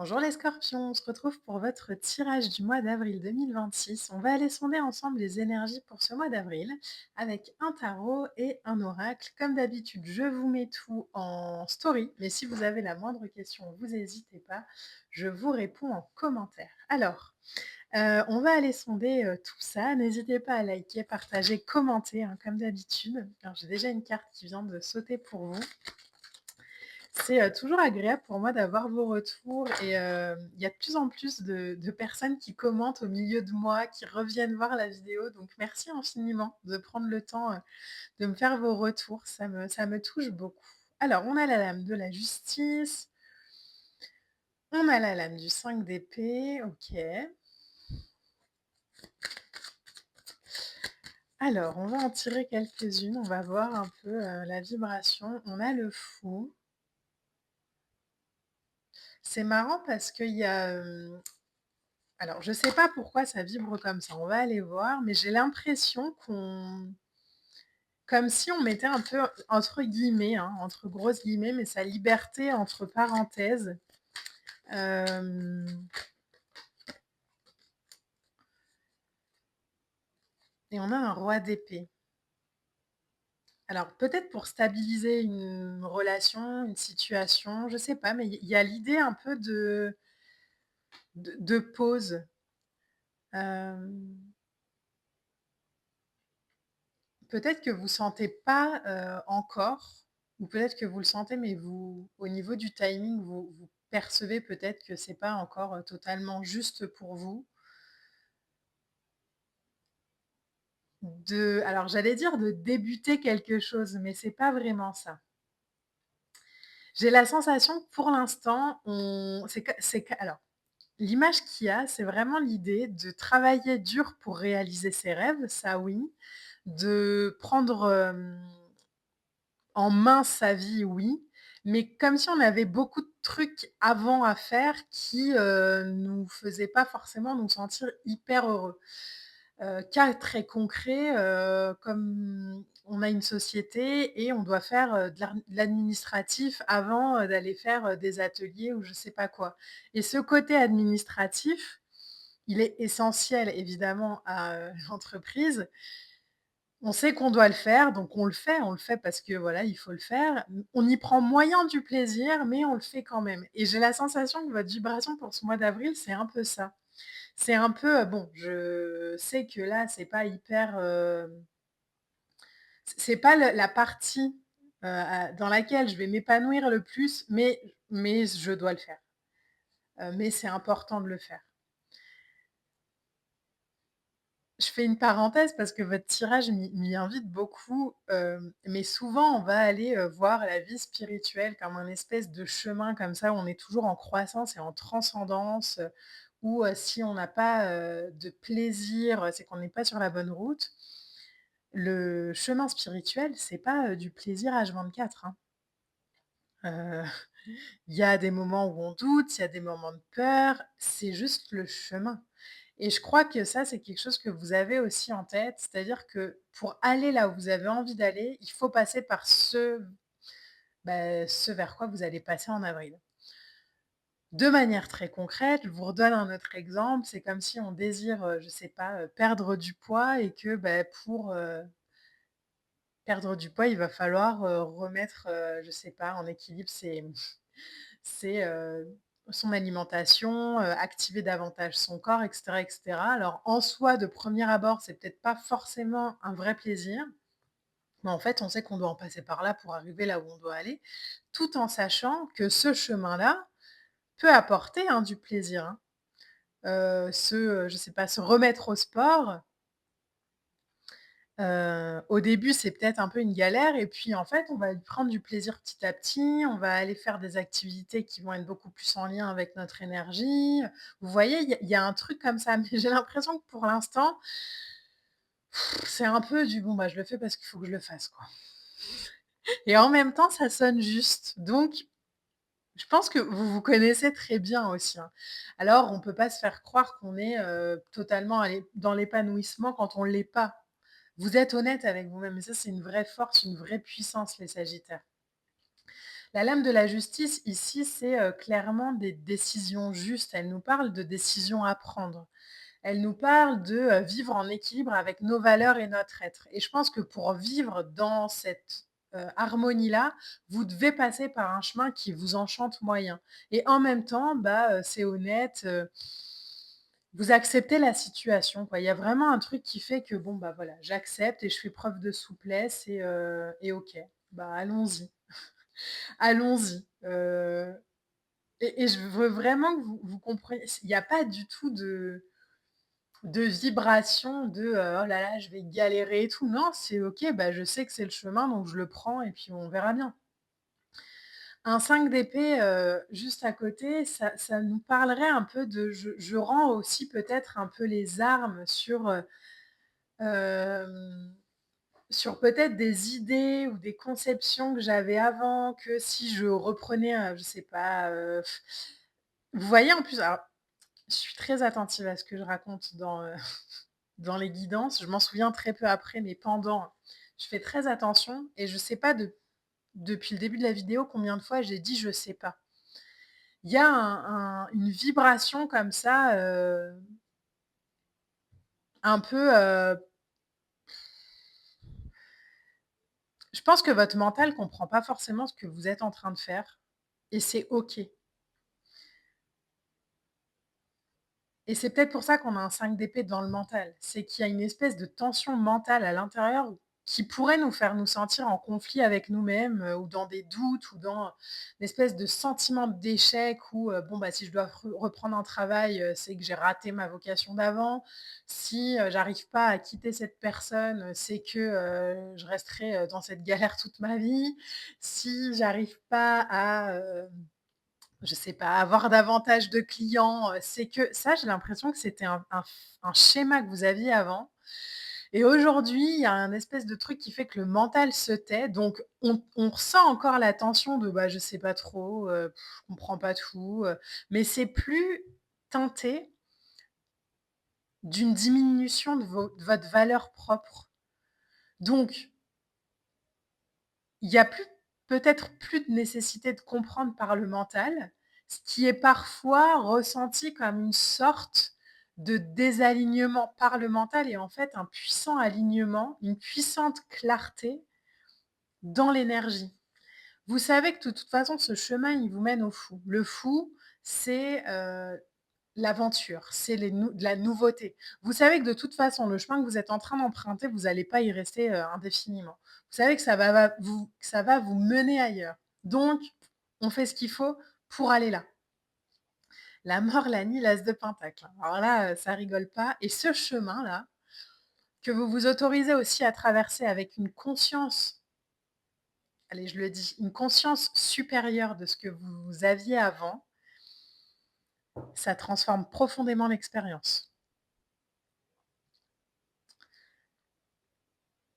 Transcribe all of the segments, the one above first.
Bonjour les scorpions, on se retrouve pour votre tirage du mois d'avril 2026. On va aller sonder ensemble les énergies pour ce mois d'avril avec un tarot et un oracle. Comme d'habitude, je vous mets tout en story, mais si vous avez la moindre question, vous n'hésitez pas, je vous réponds en commentaire. Alors, on va aller sonder tout ça. N'hésitez pas à liker, partager, commenter, hein, comme d'habitude. Alors, j'ai déjà une carte qui vient de sauter pour vous. C'est, toujours agréable pour moi d'avoir vos retours et il y a de plus en plus de personnes qui commentent au milieu de moi, qui reviennent voir la vidéo, donc merci infiniment de prendre le temps, de me faire vos retours, ça me touche beaucoup. Alors, on a la lame de la justice, on a la lame du 5 d'épée, OK. Alors, on va en tirer quelques-unes, on va voir un peu, la vibration. On a le fou. C'est marrant parce qu'il y a, alors, je sais pas pourquoi ça vibre comme ça, on va aller voir, mais j'ai l'impression qu'on comme si on mettait un peu entre guillemets, hein, entre grosses guillemets, mais sa liberté entre parenthèses. Hem et on a un roi d'épée. Alors peut-être pour stabiliser une relation, une situation, je sais pas, mais il y a l'idée un peu de pause. Hem Peut-être que vous sentez pas, encore, ou peut-être que vous le sentez, mais vous au niveau du timing, vous percevez peut-être que c'est pas encore, totalement juste pour vous. Alors j'allais dire de débuter quelque chose, mais c'est pas vraiment ça. J'ai la sensation que pour l'instant, on c'est que alors, l'image qu'il y a, c'est vraiment l'idée de travailler dur pour réaliser ses rêves, ça oui, de prendre, en main sa vie, oui, mais comme si on avait beaucoup de trucs avant à faire qui, nous faisaient pas forcément nous sentir hyper heureux. Cas très concret, comme on a une société et on doit faire, de l'administratif avant, d'aller faire, des ateliers ou je sais pas quoi, et ce côté administratif, il est essentiel évidemment à, l'entreprise. On sait qu'on doit le faire, donc on le fait parce que voilà, il faut le faire. On y prend moyen du plaisir, mais on le fait quand même, et j'ai la sensation que votre vibration pour ce mois d'avril, c'est un peu ça. C'est un peu, bon, je sais que là, c'est pas hyper, c'est pas le la partie, dans laquelle je vais m'épanouir le plus, mais je dois le faire. Mais c'est important de le faire. Je fais une parenthèse parce que votre tirage m'y invite beaucoup, mais souvent on va aller, voir la vie spirituelle comme un espèce de chemin comme ça où on est toujours en croissance et en transcendance, où, si on n'a pas, de plaisir, c'est qu'on n'est pas sur la bonne route. Le chemin spirituel, c'est pas, du plaisir H24, hein. Heu, il y a des moments où on doute, il y a des moments de peur, c'est juste le chemin. Et je crois que ça, c'est quelque chose que vous avez aussi en tête, c'est-à-dire que pour aller là où vous avez envie d'aller, il faut passer par ce vers quoi vous allez passer en avril. De manière très concrète, je vous redonne un autre exemple, c'est comme si on désire, je sais pas, perdre du poids et que, pour, perdre du poids, il va falloir, remettre, je sais pas, en équilibre son alimentation, activer davantage son corps et cetera et cetera. Alors en soi, de premier abord, c'est peut-être pas forcément un vrai plaisir, mais en fait, on sait qu'on doit en passer par là pour arriver là où on doit aller, tout en sachant que ce chemin-là peut apporter, hein, du plaisir, hein. Je sais pas, se remettre au sport, au début, c'est peut-être un peu une galère et puis, en fait, on va y prendre du plaisir petit à petit. On va aller faire des activités qui vont être beaucoup plus en lien avec notre énergie. Vous voyez, il y a un truc comme ça, mais j'ai l'impression que pour l'instant, c'est un peu du: «Bon, je le fais parce qu'il faut que je le fasse, quoi», et en même temps, ça sonne juste. Donc je pense que vous vous connaissez très bien aussi, hein. Alors, on peut pas se faire croire qu'on est, totalement dans l'épanouissement quand on l'est pas. Vous êtes honnête avec vous-même et ça, c'est une vraie force, une vraie puissance, les sagittaires. La lame de la justice ici, c'est, clairement des décisions justes. Elle nous parle de décisions à prendre. Elle nous parle de, vivre en équilibre avec nos valeurs et notre être et je pense que pour vivre dans cette, harmonie-là, vous devez passer par un chemin qui vous enchante moyen et en même temps, bah, c'est honnête, vous acceptez la situation, quoi. Il y a vraiment un truc qui fait que bon, bah, voilà, j'accepte et je fais preuve de souplesse et OK, bah, allons-y, allons-y, et je veux vraiment que vous compreniez, il y a pas du tout de vibration de, «Oh là là, je vais galérer et tout». Non, c'est OK, bah, je sais que c'est le chemin donc je le prends et puis on verra bien. Un 5 d'épée, juste à côté, ça nous parlerait un peu de je rends aussi peut-être un peu les armes hem, sur peut-être des idées ou des conceptions que j'avais avant, que si je reprenais, je sais pas, vous voyez en plus alors, je suis très attentive à ce que je raconte dans, dans les guidances. Je m'en souviens très peu après, mais pendant, je fais très attention et je sais pas depuis le début de la vidéo combien de fois j'ai dit: «Je sais pas». Il y a une vibration comme ça, un peu, je pense que votre mental comprend pas forcément ce que vous êtes en train de faire et c'est OK. Et c'est peut-être pour ça qu'on a un 5 d'épée dans le mental. C'est qu'il y a une espèce de tension mentale à l'intérieur qui pourrait nous faire nous sentir en conflit avec nous-mêmes, ou dans des doutes ou dans une espèce de sentiment d'échec où, bon, bah, si je dois reprendre un travail, c'est que j'ai raté ma vocation d'avant. Si, j'arrive pas à quitter cette personne, c'est que, je resterai, dans cette galère toute ma vie. Si j'arrive pas à, je sais pas, avoir davantage de clients, c'est que ça, j'ai l'impression que c'était un schéma que vous aviez avant et aujourd'hui, il y a un espèce de truc qui fait que le mental se tait, donc on ressent encore la tension de, bah, je sais pas trop, je comprends pas tout, mais c'est plus teinté d'une diminution de votre valeur propre. Donc il y a plus peut-être plus de nécessité de comprendre par le mental, ce qui est parfois ressenti comme une sorte de désalignement par le mental et en fait un puissant alignement, une puissante clarté dans l'énergie. Vous savez que de toute façon ce chemin, il vous mène au fou. Le fou, c'est, l'aventure, c'est de la nouveauté. Vous savez que de toute façon, le chemin que vous êtes en train d'emprunter, vous n'allez pas y rester, indéfiniment. Vous savez que ça va vous mener ailleurs. Donc, on fait ce qu'il faut pour aller là. La mort, la nuit, l'as de pentacle. Alors là, ça rigole pas et ce chemin-là, que vous vous autorisez aussi à traverser avec une conscience, allez, je le dis, une conscience supérieure de ce que vous aviez avant, ça transforme profondément l'expérience.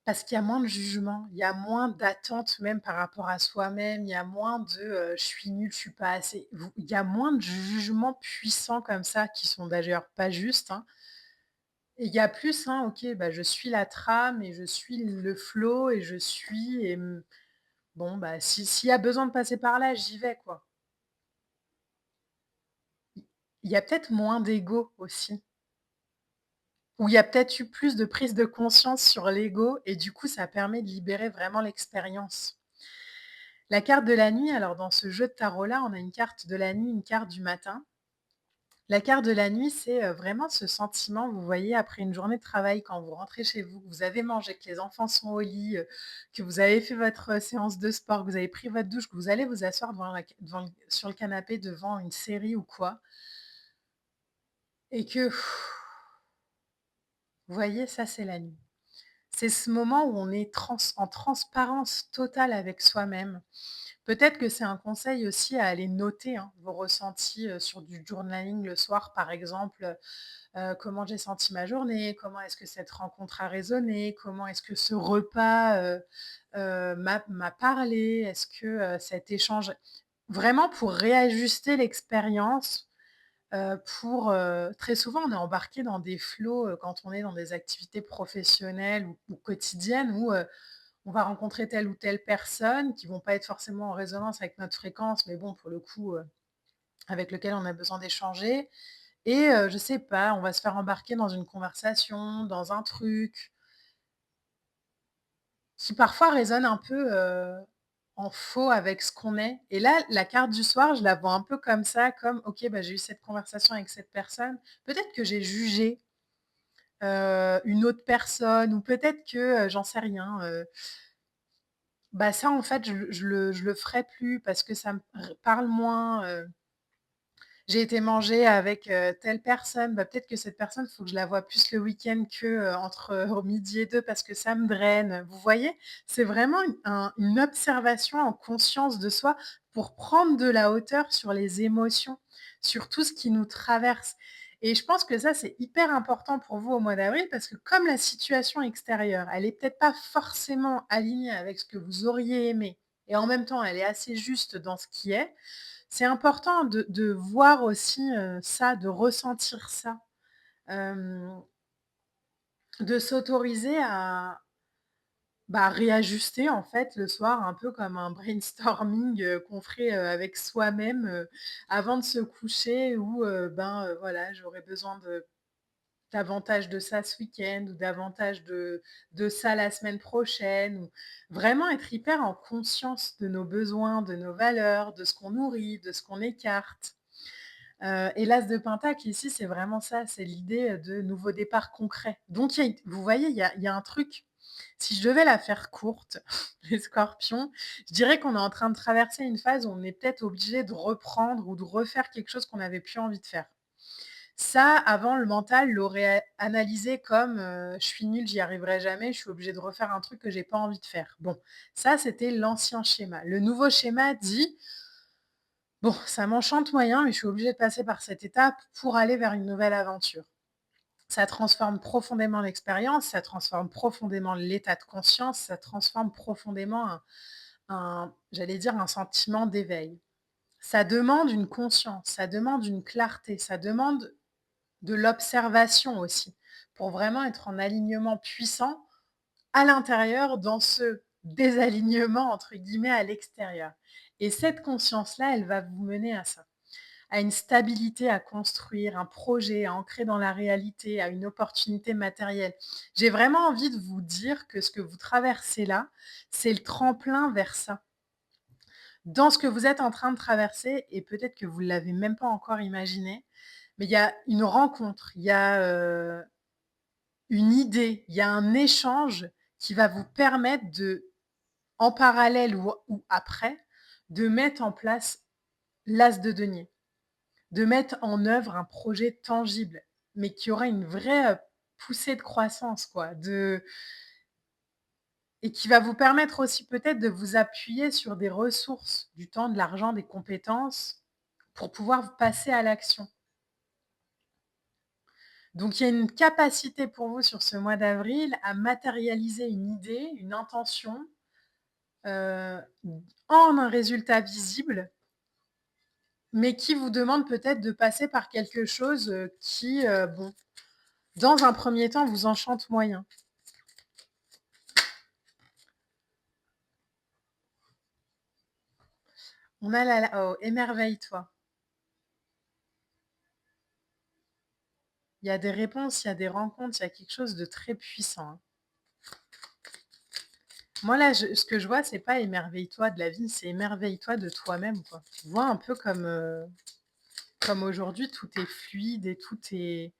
Parce qu'il y a moins de jugement, il y a moins d'attentes même par rapport à soi-même, il y a moins de, «Je suis nul, je suis pas assez». Vous Il y a moins de jugements puissants comme ça qui sont d'ailleurs pas justes, hein et il y a plus, hein, OK, bah, je suis la trame et je suis le flow et je suis et bon, bah, s'il y a besoin de passer par là, j'y vais, quoi. Il y a peut-être moins d'ego aussi, ou il y a peut-être eu plus de prise de conscience sur l'ego et du coup, ça permet de libérer vraiment l'expérience. La carte de la nuit, alors dans ce jeu de tarot-là, on a une carte de la nuit, une carte du matin. La carte de la nuit, c'est, vraiment ce sentiment, vous voyez, après une journée de travail, quand vous rentrez chez vous, que vous avez mangé, que les enfants sont au lit, que vous avez fait votre, séance de sport, que vous avez pris votre douche, que vous allez vous asseoir sur le canapé devant une série ou quoi et que, vous voyez, ça, c'est la nuit. C'est ce moment où on est en transparence totale avec soi-même. Peut-être que c'est un conseil aussi à aller noter, hein, vos ressentis, sur du journaling le soir, par exemple, comment j'ai senti ma journée? Comment est-ce que cette rencontre a résonné? Comment est-ce que ce repas, m'a parlé? Est-ce que, cet échange vraiment pour réajuster l'expérience, très souvent on est embarqué dans des flots, quand on est dans des activités professionnelles ou quotidiennes où, on va rencontrer telle ou telle personne qui vont pas être forcément en résonance avec notre fréquence, mais bon, pour le coup, avec lequel on a besoin d'échanger et je sais pas, on va se faire embarquer dans une conversation, dans un truc qui parfois résonne un peu, en faux avec ce qu'on est et là, la carte du soir, je la vois un peu comme ça, comme: «OK, bah, j'ai eu cette conversation avec cette personne. Peut-être que j'ai jugé, une autre personne ou peut-être que, j'en sais rien, bah, ça, en fait, je le ferai plus parce que ça me parle moins, j'ai été manger avec, telle personne, bah, peut-être que cette personne, il faut que je la voie plus le week-end que, entre, 12:00 et 2 parce que ça me draine. Vous voyez? C'est vraiment une observation en conscience de soi pour prendre de la hauteur sur les émotions, sur tout ce qui nous traverse et je pense que ça, c'est hyper important pour vous au mois d'avril parce que comme la situation extérieure, elle est peut-être pas forcément alignée avec ce que vous auriez aimé et en même temps, elle est assez juste dans ce qui est, c'est important de voir aussi, ça, de ressentir ça, hem, de s'autoriser à, bah, réajuster en fait le soir un peu comme un brainstorming, qu'on ferait, avec soi-même, avant de se coucher où, ben, voilà, j'aurais besoin de davantage de ça ce week-end ou davantage de ça la semaine prochaine ou vraiment être hyper en conscience de nos besoins, de nos valeurs, de ce qu'on nourrit, de ce qu'on écarte. Et l'as de pentacle ici, c'est vraiment ça, c'est l'idée, de nouveau départ concret. Donc il y a vous voyez, il y a un truc, si je devais la faire courte, les scorpions, je dirais qu'on est en train de traverser une phase où on est peut-être obligé de reprendre ou de refaire quelque chose qu'on n'avait plus envie de faire. Ça, avant, le mental l'aurait analysé comme, «Je suis nul, j'y arriverai jamais, je suis obligé de refaire un truc que j'ai pas envie de faire». Bon, ça, c'était l'ancien schéma. Le nouveau schéma dit: «Bon, ça m'enchante moyen, mais je suis obligé de passer par cette étape pour aller vers une nouvelle aventure». Ça transforme profondément l'expérience, ça transforme profondément l'état de conscience, ça transforme profondément j'allais dire, un sentiment d'éveil. Ça demande une conscience, ça demande une clarté, ça demande de l'observation aussi, pour vraiment être en alignement puissant à l'intérieur dans ce «désalignement» entre guillemets à l'extérieur et cette conscience-là, elle va vous mener à ça, à une stabilité à construire, un projet à ancrer dans la réalité, à une opportunité matérielle. J'ai vraiment envie de vous dire que ce que vous traversez là, c'est le tremplin vers ça. Dans ce que vous êtes en train de traverser et peut-être que vous ne l'avez même pas encore imaginé, mais il y a une rencontre, il y a, une idée, il y a un échange qui va vous permettre de, en parallèle ou après, de mettre en place l'as de denier, de mettre en œuvre un projet tangible, mais qui aura une vraie, poussée de croissance quoi, et qui va vous permettre aussi peut-être de vous appuyer sur des ressources, du temps, de l'argent, des compétences, pour pouvoir passer à l'action. Donc il y a une capacité pour vous sur ce mois d'avril à matérialiser une idée, une intention, heu, en un résultat visible, mais qui vous demande peut-être de passer par quelque chose, qui, bon, dans un premier temps, vous enchante moyen. On a oh, émerveille-toi. Il y a des réponses, il y a des rencontres, il y a quelque chose de très puissant, hein. Moi là, ce que je vois, c'est pas émerveille-toi de la vie, c'est émerveille-toi de toi-même, quoi. Vois un peu comme aujourd'hui, tout est fluide et tout est,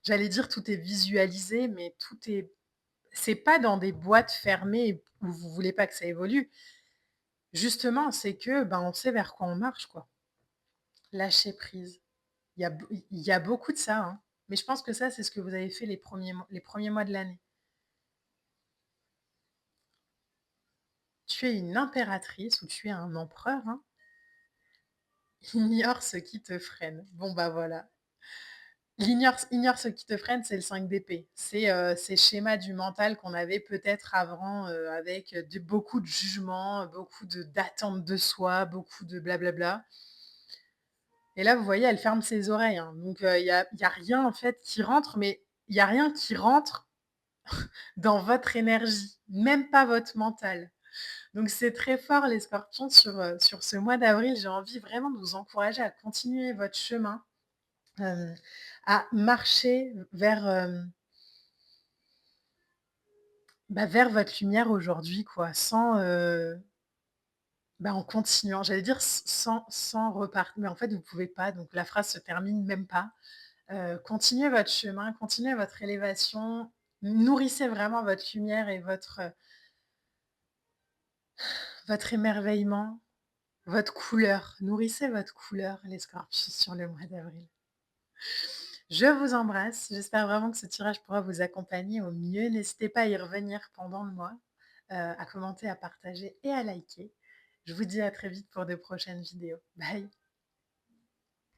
j'allais dire tout est visualisé, mais tout est, c'est pas dans des boîtes fermées où vous voulez pas que ça évolue. Justement, c'est que, ben, on sait vers quoi on marche, quoi. Lâcher prise. Il y a beaucoup de ça, hein, mais je pense que ça, c'est ce que vous avez fait les premiers mois de l'année. Tu es une impératrice ou tu es un empereur, hein. Ignore ce qui te freine. Bon, bah, voilà. Ignore ce qui te freine, c'est le 5 d'épée. C'est, ces schémas du mental qu'on avait peut-être avant, avec, beaucoup de jugements, beaucoup d'attentes de soi, beaucoup de blablabla. Et là, vous voyez, elle ferme ses oreilles, hein, donc il y a rien en fait qui rentre, mais il y a rien qui rentre, dans votre énergie, même pas votre mental. Donc c'est très fort les scorpions sur ce mois d'avril. J'ai envie vraiment de vous encourager à continuer votre chemin, hem, à marcher vers votre lumière aujourd'hui quoi, en continuant. J'allais dire sans repartir, mais en fait vous pouvez pas, donc la phrase se termine même pas. Continuez votre chemin, continuez votre élévation, nourrissez vraiment votre lumière et votre émerveillement, votre couleur. Nourrissez votre couleur, les scorpions, sur le mois d'avril. Je vous embrasse, j'espère vraiment que ce tirage pourra vous accompagner au mieux. N'hésitez pas à y revenir pendant le mois, à commenter, à partager et à liker. Je vous dis à très vite pour de prochaines vidéos. Bye.